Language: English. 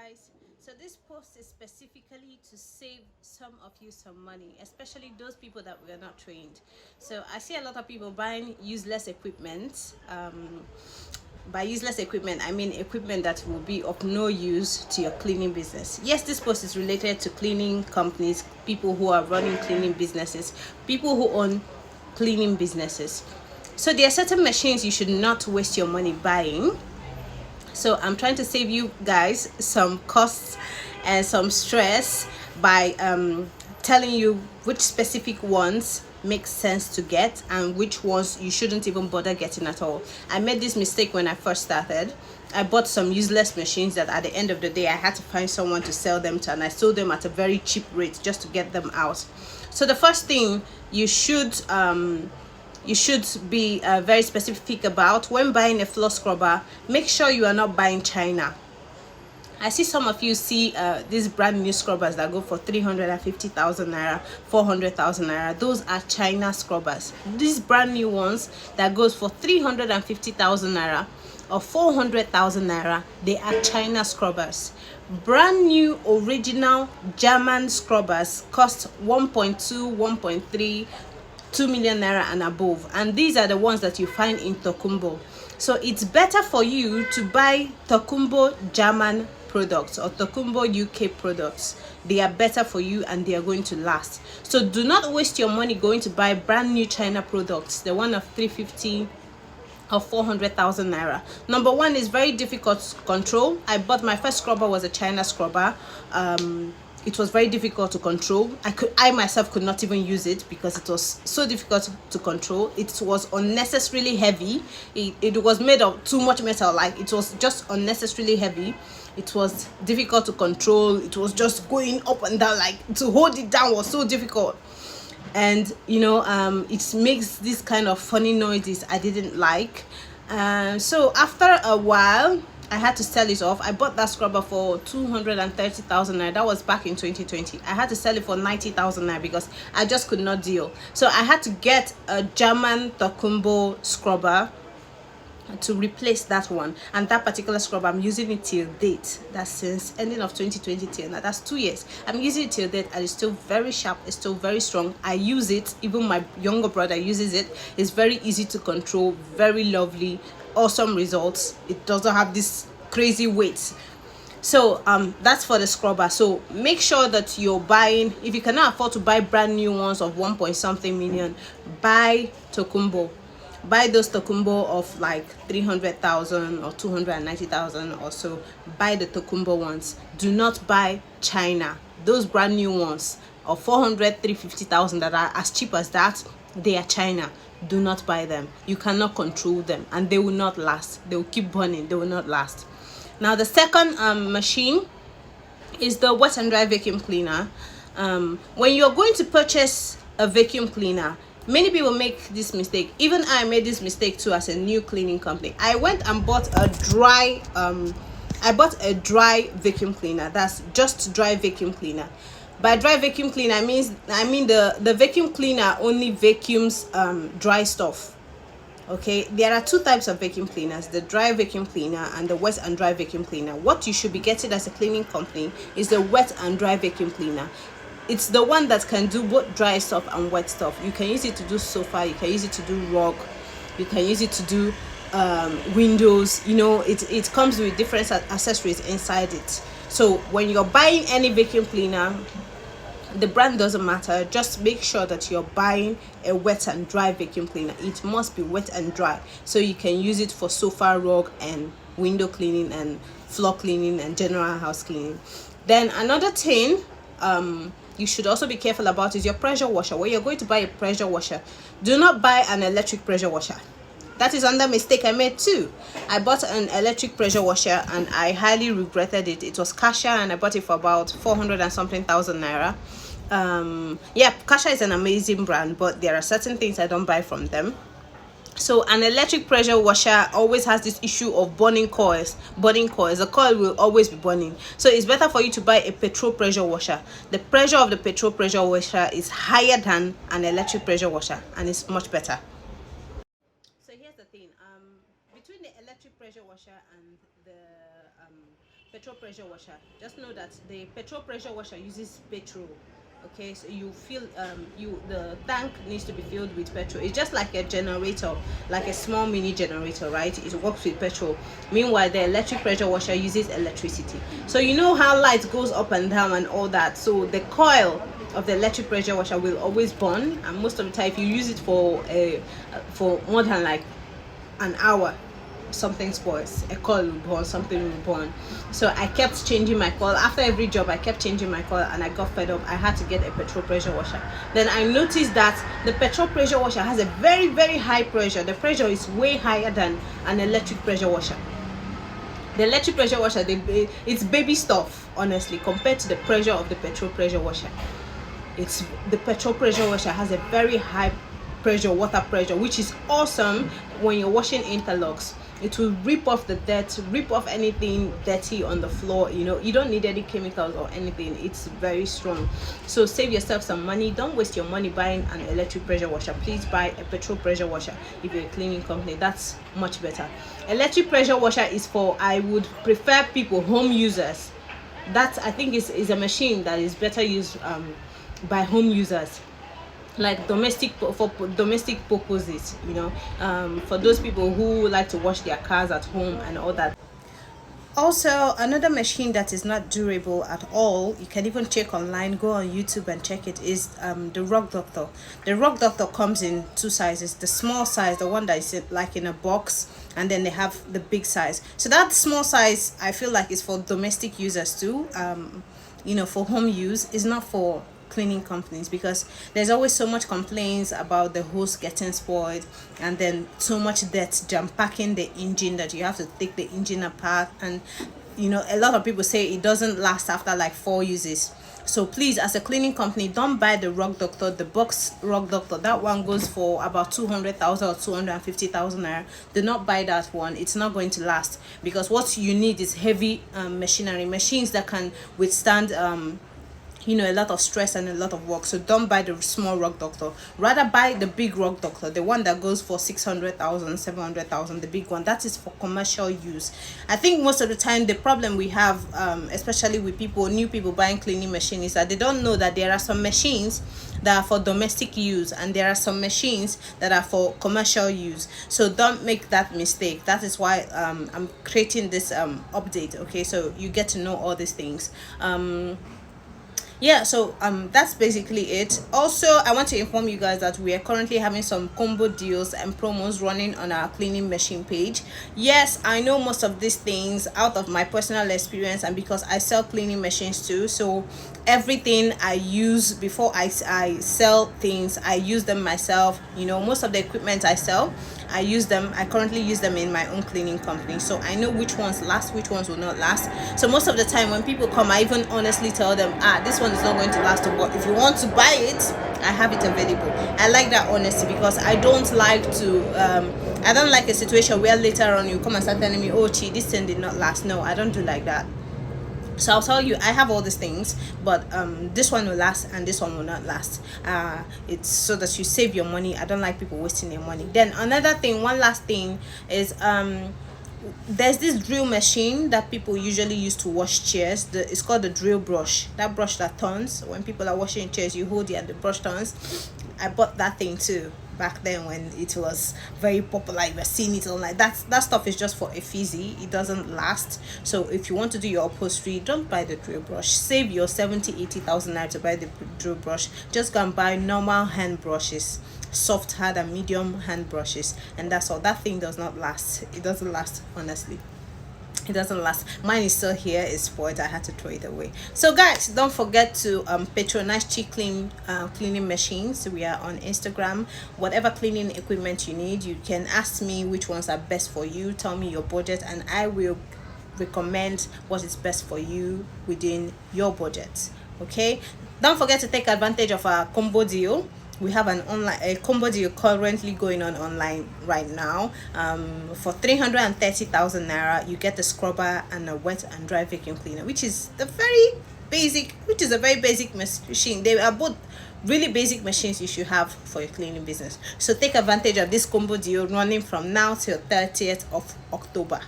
guys, so this post is specifically to save some of you some money, especially those people that were not trained. So I see a lot of people buying useless equipment. By useless equipment, I mean equipment that will be of no use to your cleaning business. Yes, this post is related to cleaning companies, people who are running cleaning businesses, people who own cleaning businesses. So there are certain machines you should not waste your money buying. So I'm trying to save you guys some costs and some stress by telling you which specific ones make sense to get and which ones you shouldn't even bother getting at all. I made this mistake when I first started. I bought some useless machines that at the end of the day I had to find someone to sell them to, and I sold them at a very cheap rate just to get them out. So the first thing you should be very specific about when buying a floor scrubber. Make sure you are not buying China. I see some of you see these brand new scrubbers that go for 350,000 naira, 400,000 naira. Those are China scrubbers. These brand new ones that goes for 350,000 naira or 400,000 naira, they are China scrubbers. Brand new original German scrubbers cost 1.2, 1.3, 2 million naira and above, and these are the ones that you find in Tokumbo. So it's better for you to buy Tokumbo German products or Tokumbo UK products. They are better for you and they are going to last. So do not waste your money going to buy brand new China products, the one of 350 or 400,000 naira. Number one, is very difficult to control. I bought my first scrubber was a China scrubber. It was very difficult to control. I myself could not even use it because it was so difficult to control. It was unnecessarily heavy. It was made of too much metal. Like, it was just unnecessarily heavy. It was difficult to control. It was just going up and down. Like, to hold it down was so difficult. And it makes this kind of funny noises I didn't like. So after a while I had to sell it off. I bought that scrubber for 230,000 naira. That was back in 2020. I had to sell it for 90,000 naira because I just could not deal. So I had to get a German Tokumbo scrubber to replace that one, and that particular scrubber I'm using it till date. That's since ending of 2020 till now. That's 2 years. I'm using it till date and it's still very sharp. It's still very strong. I use it. Even my younger brother uses it. It's very easy to control. Very lovely. Awesome results. It doesn't have this crazy weight. So that's for the scrubber. So make sure that you're buying, if you cannot afford to buy brand new ones of 1 point something million, buy Tokumbo. Buy those Tokumbo of like 300,000 or 290,000 or so. Buy the Tokumbo ones. Do not buy China. Those brand new ones of 400, 350,000 that are as cheap as that, they are China. Do not buy them. You cannot control them and they will not last. They will keep burning. They will not last. Now the second machine is the wet and dry vacuum cleaner. When you're going to purchase a vacuum cleaner, many people make this mistake. Even I made this mistake too as a new cleaning company. I went and bought a dry vacuum cleaner. That's just dry vacuum cleaner. By dry vacuum cleaner, I mean the vacuum cleaner only vacuums dry stuff. Okay, there are two types of vacuum cleaners: the dry vacuum cleaner and the wet and dry vacuum cleaner. What you should be getting as a cleaning company is the wet and dry vacuum cleaner. It's the one that can do both dry stuff and wet stuff. You can use it to do sofa, you can use it to do rug, you can use it to do windows. It comes with different accessories inside it. So when you're buying any vacuum cleaner, the brand doesn't matter. Just make sure that you're buying a wet and dry vacuum cleaner. It must be wet and dry so you can use it for sofa, rug, and window cleaning and floor cleaning and general house cleaning. Then another thing you should also be careful about is your pressure washer. When you're going to buy a pressure washer, do not buy an electric pressure washer. That is another mistake I made too. I bought an electric pressure washer and I highly regretted it. It was Kasha and I bought it for about 400 and something thousand naira. Kasha is an amazing brand, but there are certain things I don't buy from them. So an electric pressure washer always has this issue of burning coils. The coil will always be burning. So it's better for you to buy a petrol pressure washer. The pressure of the petrol pressure washer is higher than an electric pressure washer and it's much better. So here's the thing, between the electric pressure washer and the petrol pressure washer, just know that the petrol pressure washer uses petrol. Okay, so you feel the tank needs to be filled with petrol. It's just like a generator, like a small mini generator, right? It works with petrol. Meanwhile, the electric pressure washer uses electricity. So you know how light goes up and down and all that. So the coil of the electric pressure washer will always burn, and most of the time if you use it for more than like an hour, something spoils, a coil will burn, something will burn. So I kept changing my coil. After every job I kept changing my coil, and I got fed up. I had to get a petrol pressure washer. Then I noticed that the petrol pressure washer has a very, very high pressure. The pressure is way higher than an electric pressure washer. The electric pressure washer, it's baby stuff, honestly, compared to the pressure of the petrol pressure washer. It's the petrol pressure washer has a very high pressure, water pressure, which is awesome when you're washing interlocks. It will rip off the dirt, rip off anything dirty on the floor. You know, you don't need any chemicals or anything. It's very strong. So save yourself some money. Don't waste your money buying an electric pressure washer. Please buy a petrol pressure washer if you're a cleaning company. That's much better. Electric pressure washer is for, I would prefer people, home users. That I think is a machine that is better used by home users, like for domestic purposes, you know, for those people who like to wash their cars at home and all that. Also, another machine that is not durable at all, you can even check online, go on YouTube and check it, is the Rock Doctor. The Rock Doctor comes in two sizes: the small size, the one that is like in a box, and then they have the big size. So that small size, I feel like, is for domestic users too, you know, for home use. Is not for cleaning companies, because there's always so much complaints about the hose getting spoiled, and then so much dirt jam packing the engine that you have to take the engine apart. And you know, a lot of people say it doesn't last after like 4 uses. So please, as a cleaning company, don't buy the Rock Doctor, the box Rock Doctor. That one goes for about 200,000 or 250,000 naira. Do not buy that one. It's not going to last, because what you need is heavy machinery, machines that can withstand you know, a lot of stress and a lot of work. So don't buy the small Rock Doctor. Rather buy the big Rock Doctor, the one that goes for 600,000, 700,000, the big one. That is for commercial use. I think most of the time the problem we have, especially with new people buying cleaning machines, is that they don't know that there are some machines that are for domestic use, and there are some machines that are for commercial use. So don't make that mistake. That is why I'm creating this update. Okay, so you get to know all these things. Yeah, so that's basically it. Also, I want to inform you guys that we are currently having some combo deals and promos running on our cleaning machine page. Yes, I know most of these things out of my personal experience, and because I sell cleaning machines too, so everything I use before I sell things, I use them myself. You know, most of the equipment I sell, I currently use them in my own cleaning company, so I know which ones last, which ones will not last. So most of the time when people come, I even honestly tell them, this one is not going to last, but if you want to buy it, I have it available. I like that honesty, because I don't like a situation where later on you come and start telling me, oh Chi, this thing did not last. No, I don't do like that. So I'll tell you, I have all these things, but this one will last and this one will not last. It's so that you save your money. I don't like people wasting their money. Then another thing, one last thing is there's this drill machine that people usually use to wash chairs. It's called the drill brush. That brush that turns when people are washing chairs, you hold it and the brush turns. I bought that thing too back then when it was very popular. You were seeing it online. That stuff is just for a fizzy. It doesn't last. So if you want to do your upholstery, don't buy the drill brush. Save your 70,000-80,000 naira to buy the drill brush. Just go and buy normal hand brushes, soft, hard and medium hand brushes, and that's all. That thing does not last. It doesn't last, honestly. It doesn't last. Mine is still here. It's spoiled. I had to throw it away. So guys, don't forget to patronize Chi Clean cleaning machines. We are on Instagram. Whatever cleaning equipment you need, you can ask me which ones are best for you. Tell me your budget and I will recommend what is best for you within your budget. Okay, don't forget to take advantage of our combo deal. We have a combo deal currently going on online right now. For 330,000 naira, you get the scrubber and a wet and dry vacuum cleaner, which is a very basic machine. They are both really basic machines you should have for your cleaning business. So take advantage of this combo deal running from now till 30th of October.